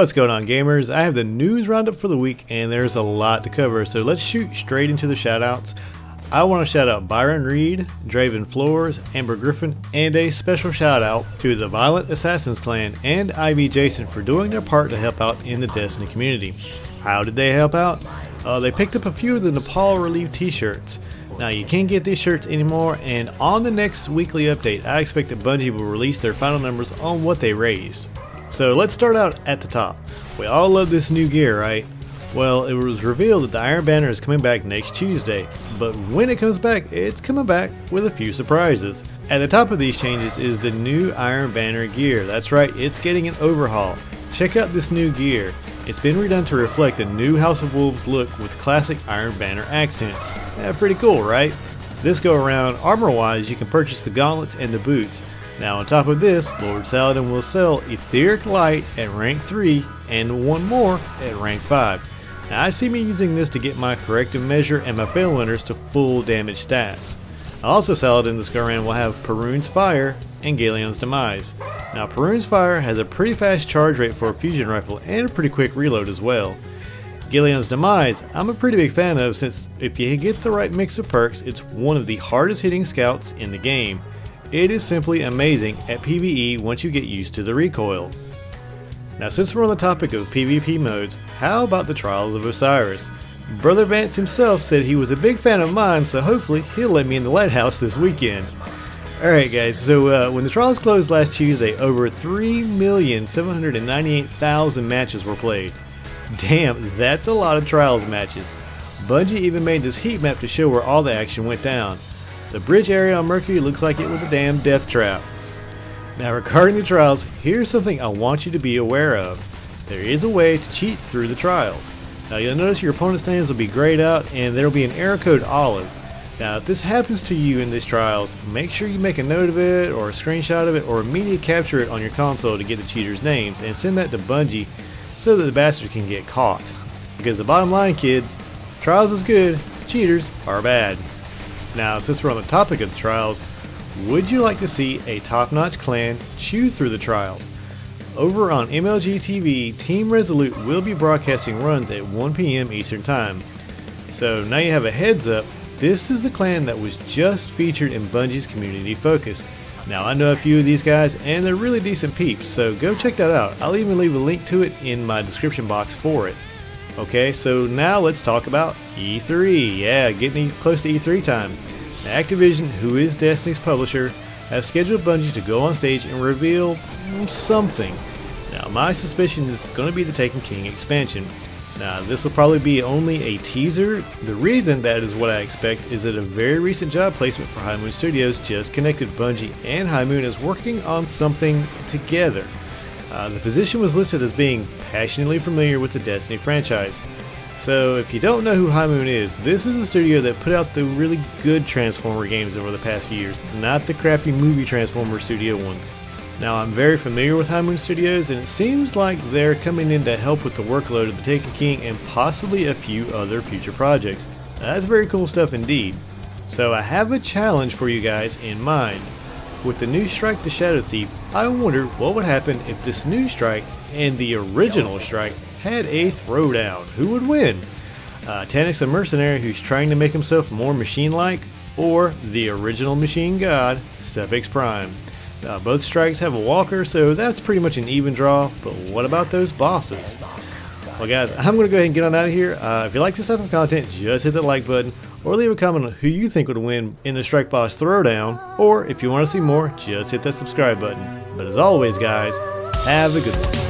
What's going on, gamers? I have the news roundup for the week and there's a lot to cover, so let's shoot straight into the shoutouts. I want to shout out Byron Reed, Draven Floors, Amber Griffin, and a special shout out to the Violent Assassins clan and Ivy Jason for doing their part to help out in the Destiny community. How did they help out? They picked up a few of the Nepal Relief t-shirts. Now you can't get these shirts anymore, and on the next weekly update I expect that Bungie will release their final numbers on what they raised. So let's start out at the top. We all love this new gear, right? Well, it was revealed that the Iron Banner is coming back next Tuesday, but when it comes back, it's coming back with a few surprises. At the top of these changes is the new Iron Banner gear. That's right, it's getting an overhaul. Check out this new gear. It's been redone to reflect the new House of Wolves look with classic Iron Banner accents. Yeah, pretty cool, right? This go around, armor-wise, you can purchase the gauntlets and the boots. Now on top of this, Lord Saladin will sell Etheric Light at rank 3 and one more at rank 5. Now I see me using this to get my corrective measure and my fail winners to full damage stats. Also Saladin this go around will have Perun's Fire and Galeon's Demise. Now Perun's Fire has a pretty fast charge rate for a fusion rifle and a pretty quick reload as well. Galeon's Demise I'm a pretty big fan of, since if you get the right mix of perks, it's one of the hardest hitting scouts in the game. It is simply amazing at PvE once you get used to the recoil. Now since we're on the topic of PvP modes, how about the Trials of Osiris? Brother Vance himself said he was a big fan of mine, so hopefully he'll let me in the lighthouse this weekend. Alright guys, so when the trials closed last Tuesday, over 3,798,000 matches were played. Damn, that's a lot of trials matches. Bungie even made this heat map to show where all the action went down. The bridge area on Mercury looks like it was a damn death trap. Now regarding the trials, here's something I want you to be aware of. There is a way to cheat through the trials. Now you'll notice your opponent's names will be grayed out and there will be an error code olive. Now if this happens to you in these trials, make sure you make a note of it or a screenshot of it or immediately capture it on your console to get the cheaters' names and send that to Bungie so that the bastards can get caught. Because the bottom line, kids, trials is good, cheaters are bad. Now since we're on the topic of the trials, would you like to see a top-notch clan chew through the trials? Over on MLG TV, Team Resolute will be broadcasting runs at 1 PM Eastern Time. So now you have a heads up, this is the clan that was just featured in Bungie's Community Focus. Now I know a few of these guys and they're really decent peeps, so go check that out. I'll even leave a link to it in my description box for it. Okay, so now let's talk about E3. Yeah, getting close to E3 time. Now, Activision, who is Destiny's publisher, have scheduled Bungie to go on stage and reveal something. Now my suspicion is going to be the Taken King expansion. Now this will probably be only a teaser. The reason that is what I expect is that a very recent job placement for High Moon Studios just connected Bungie and High Moon as working on something together. The position was listed as being passionately familiar with the Destiny franchise. So if you don't know who High Moon is, this is a studio that put out the really good Transformer games over the past few years, not the crappy movie Transformer studio ones. Now I'm very familiar with High Moon Studios and it seems like they're coming in to help with the workload of the Taken King and possibly a few other future projects. Now, that's very cool stuff indeed. So I have a challenge for you guys in mind. With the new Strike the Shadow Thief, I wonder what would happen if this new Strike and the original Strike had a throwdown. Who would win? Tanix the Mercenary, who's trying to make himself more machine-like, or the original machine god, Sepix Prime? Both strikes have a walker, so that's pretty much an even draw, but what about those bosses? Well guys, I'm going to go ahead and get on out of here. If you like this type of content, just hit that like button, or leave a comment on who you think would win in the Strike Boss Throwdown, or if you want to see more, just hit that subscribe button. But as always guys, have a good one.